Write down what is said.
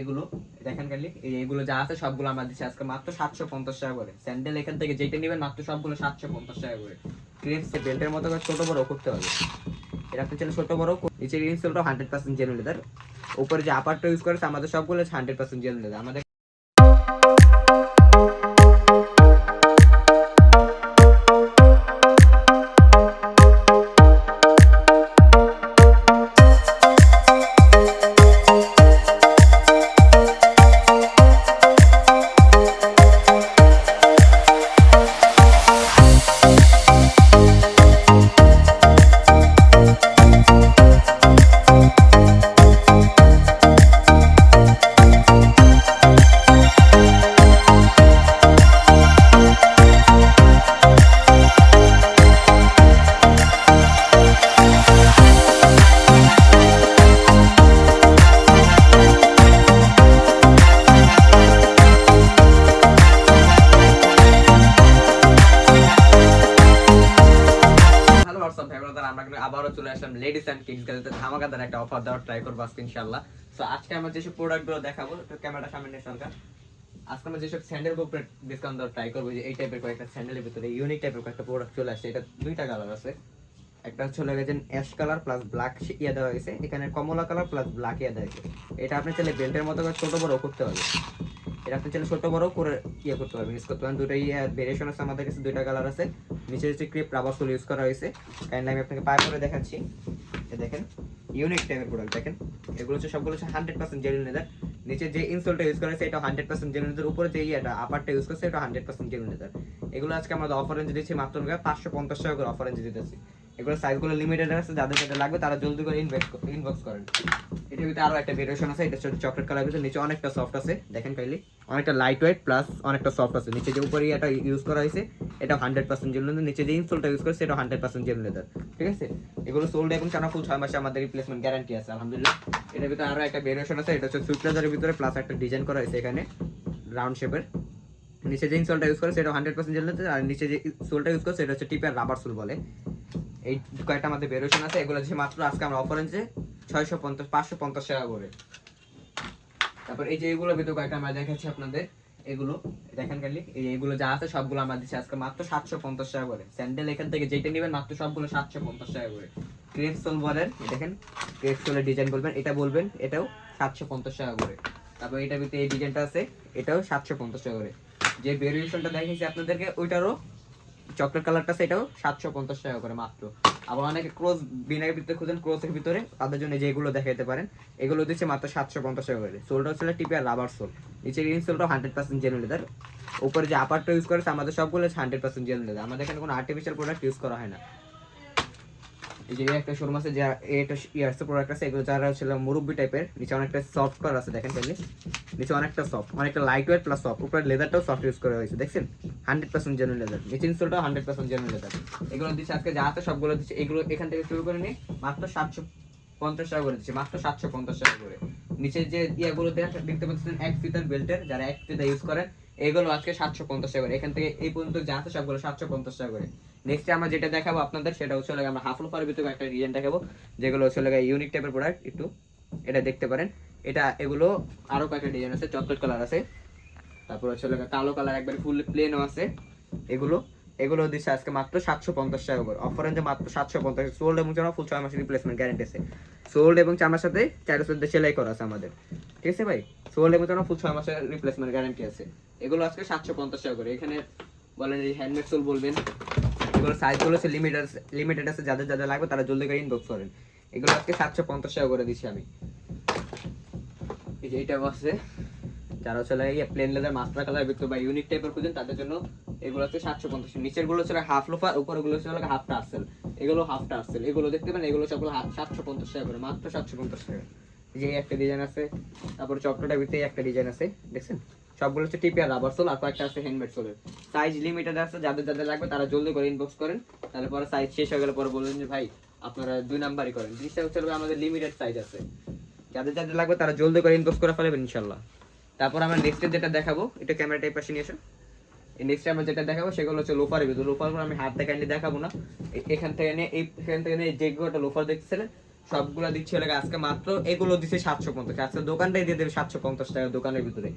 এগুলো দেখেন খালি এইগুলো যা আছে সবগুলো আমরা দিচ্ছি আজকে মাত্র 750 টাকা করে। স্যান্ডেল এখান থেকে যেটা নেবেন মাত্র সবগুলো 750 টাকা করে। ক্রেপস বেল্টের মতো করে ছোট বড় করতে হবে, এটা আপনি চাইলে ছোট বড়। নিচের ইনসোলটা 100% জেনুইন লেদার, উপরে যে আপারটা ইউজ করেছে আমাদের সবগুলো 100% জেনুইন লেদার। আমাদের আবারও চলে আসলাম লেডিস এন্ড কিডস গার্লসদের ধামাকাদার একটা অফার দেওয়ার ট্রাই করবো আজকে ইনশাআল্লাহ। সো আজকে আমরা যেসব প্রোডাক্টগুলো দেখাবো, ক্যামেরাটা সামনে নিয়ে সরকার, আজকে আমরা যেসব স্যান্ডেল উপরে ডিসকাউন্ট দেওয়ার ট্রাই করবো, যে এই টাইপের কয়েকটা স্যান্ডেলের ভিতরে ইউনিক টাইপের কয়েকটা প্রোডাক্ট চলে আসছে। এটা দুইটা কালার আছে, একটা হচ্ছে গেছে অ্যাশ কালার প্লাস ব্ল্যাক ইয়া দেওয়া হয়েছে, এখানে কমলা কালার প্লাস ব্ল্যাক ইয়া দেওয়া হয়েছে। এটা আপনি চাইলে বেল্টের মতো করে ছোট বড় করতে হবে, এটা আপনি চাইলে ছোট বড় করে ইয়ে করতে পারবেন, ইউজ করতে পারবেন। দুটোই ভেরিয়েশন আছে আমাদের কাছে, দুইটা কালার আছে। নিচে হচ্ছে ক্রিপ রাবার সোল ইউজ করা হয়েছে, কারণ আমি আপনাকে পায়ে পরে দেখাচ্ছি। দেখেন ইউনিক টাইপের প্রোডাক্ট, দেখেন এগুলো হচ্ছে সবগুলো হচ্ছে 100% জেনুইন লেদার। নিচে যে ইনসোলটা ইউজ করা হয়েছে এটা 100% জেনুইন লেদার, উপরে যে ইয়েটা আপারটা ইউজ করছে এটা 100% জেনুইন লেদার। এগুলো আজকে আমরা অফার রেঞ্জে দিচ্ছি মাত্র 550 টাকা করে অফার রেঞ্জে দিতেছি। এগুলো সাইজগুলো লিমিটেড আছে, যাদের যাদের লাগবে তারা জলদি করে ইনবক্স করেন। এটার ভিতরে আরো একটা ভেরিয়েশন আছে, এটা হচ্ছে চকলেট কালার ভিতরে, নিচে অনেকটা সফট আছে, দেখেন কাইলি অনেকটা লাইট ওয়েট প্লাস অনেকটা সফট আছে। নিচে যে উপরে এটা ইউজ করা হয়েছে এটা 100% জেনুইন লেদার, নিচে যে ইনসোলটা ইউজ করেছে এটা 100% জেনুইন লেদার। ঠিক আছে, এগুলো সোল্ড এবং টানা ফুল 6 মাসে আমাদের রিপ্লেসমেন্ট গ্যারান্টি আছে আলহামদুলিল্লাহ। এটার ভিতরে আরো একটা ভেরিয়েশন আছে, এটা হচ্ছে সুইট লেদারের ভিতরে প্লাস একটা ডিজাইন করা হয়েছে এখানে রাউন্ড শেপের। নিচে যে ইনসোলটা ইউজ করে সেটা 100% জেনুইন লেদার, আর নিচে যে সোলটা ইউজ করছে এটা হচ্ছে টিপের রাবার সোল বলে। এই কয়েকটা আমাদের ভেরিয়েশন আছে, এগুলো হচ্ছে মাত্র আজকে আমরা অফার রেঞ্জে 550 টাকা করে। তারপর এই যে এগুলোর ভিতরে কয়েকটা আমরা দেখাচ্ছি আপনাদের, এগুলো দেখেন খালি এইগুলো যা আছে সবগুলো আমরা দিচ্ছি আজকে মাত্র 750 টাকা করে। স্যান্ডেল এখান থেকে যেটা নেবেন মাত্র সবগুলো 750 টাকা করে। ক্রেপ সোল বলেন, দেখেন ক্রেপ সোলের ডিজাইন বলবেন, এটা বলবেন, এটাও 750 টাকা করে। তারপর এটার ভিতরে এই ডিজাইনটা আছে, এটাও 750 টাকা করে। যে ভেরিয়েশনটা দেখিয়েছি আপনাদেরকে ওইটারও চকলেট কালারটা আছে, এটাও 750 টাকা করে মাত্র। আবার অনেকে ক্রস বিনার ভিতরে খুঁজেন, ক্রসের ভিতরে তাদের জন্য যেগুলো দেখাতে পারেন, এগুলো দিচ্ছে মাত্র 750 টাকা করে। সোলটা হচ্ছে টিপে আর রাবার সোল, নিচের ইনসোলটা 100% জেনুইন লেদার, উপরে যে আপারটা ইউজ করেছে আমাদের সবগুলো 100% জেনুইন লেদার। আমাদের এখানে কোনো আর্টিফিশিয়াল প্রোডাক্ট ইউজ করা হয় না। এই যে একটা শোরুম আছে যা এটা ইয়ারস প্রোডাক্ট আছে, এগুলো যারা ছিল মুরব্বি টাইপের, নিচে অনেকটা সফট করা আছে, দেখেন তাহলে নিচে অনেকটা সফট, অনেকটা লাইট ওয়েট প্লাস সফট, উপরে লেদারটাও সফট ইউজ করা হয়েছে, দেখছেন 100% জেনুইন লেদার, নিচে ইনসোলটাও 100% জেনুইন লেদার। এগুলো দিচ্ছে আজকে যা আছে সবগুলো দিচ্ছে, এগুলো এখান থেকে শুরু করে নিয়ে মাত্র 750 টাকা করে দিচ্ছে, মাত্র 750 টাকা করে। নিচে যে ইয়াগুলো দেখতে পাচ্ছেন এক ফিতার বেল্টের, যারা এক ফিতা ইউজ করেন এগুলো আজকে 750 টাকা করে। এখান থেকে এই পর্যন্ত যা আছে সবগুলো 750 টাকা করে। নেক্সট আমরা যেটা দেখাবো আপনাদের সেটা হচ্ছে আমরা হাফ লোফারের ভিতরে একটা ডিজাইন দেখাবো, যেগুলো হচ্ছে ইউনিক টাইপের প্রোডাক্ট, একটু এটা দেখতে পারেন। এটা এগুলো আরো কয়েকটা ডিজাইন আছে, চকলেট কালার আছে, তারপর হচ্ছে কালো কালার একবারে ফুল প্লেনও আছে। এগুলো এগুলো দিচ্ছে আজকে মাত্র 750 টাকা করে অফার রেঞ্জে, মাত্র 750। সোল্ড এবং চামড়া ফুল 6 মাসের রিপ্লেসমেন্ট গ্যারান্টি আছে। সোল্ড এবং চামড়ার সাথে 400 সেলাই করা আছে আমাদের, ঠিক আছে ভাই। সোল্ড এবং চামড়া ফুল 6 মাসের রিপ্লেসমেন্ট গ্যারান্টি আছে। এগুলো আজকে 750 টাকা করে। এখানে বলেন যে হ্যান্ডমেড সোল বলবেন, এগুলো সাইজগুলো হচ্ছে লিমিটেড আছে, যাদের যাদের লাগবে তারা জলদি করে ইনবক্স করেন। এগুলো আজকে 750 টাকা করে দিচ্ছি আমি। এই যে এটা আছে, যারা হচ্ছে প্লেন লেদার মাস্টার কালার ভিতরে বা ইউনিক টাইপের খুঁজেন তাদের জন্য এগুলো হচ্ছে 750। নিচের গুলো হচ্ছে হাফ লোফার, উপরগুলো হচ্ছে হাফ টার্সেল, এগুলো হাফ টার্সেল, এগুলো দেখতে পারেন, এগুলো সবগুলো 750 টাকা করে, মাত্র 750 টাকা। যে একটা ডিজাইন আছে, তারপর চকলেটের ভিতরে একটা ডিজাইন আছে, দেখছেন সবগুলো হচ্ছে টিপি আর রাবার সোল, আর কয়েকটা আছে হ্যান্ডমেড সোলের। সাইজ লিমিটেড আছে, যাদের যাদের লাগবে তারা জলদি করে ইনবক্স করেন, তাহলে পরে সাইজ শেষ হয়ে গেলে পরে বলবেন যে ভাই আপনারা 2 নাম্বারই করেন। জিনিসটা হচ্ছে আমাদের লিমিটেড সাইজ আছে, যাদের যাদের লাগবে তারা জলদি করে ইনবক্স করে ফেলবেন ইনশাল্লাহ। তারপর আমরা নেক্সট যেটা দেখাবো, এটা ক্যামেরা টাইপ পাশে নিয়ে আসো। এই নেক্সট আমরা যেটা দেখাবো সেগুলো হচ্ছে লোফারের ভিতরে। লোফার আমি হাত দেখাইলে দেখাবো না, এখান থেকে নিয়ে এইখান থেকে নিয়ে যেগুলো লোফার দেখছিলেন সবগুলো দিচ্ছি হলো আজকে মাত্র, এগুলো দিচ্ছে 750, আজকে দোকানটাই দিয়ে দেবে 750 টাকা দোকানের ভিতরে।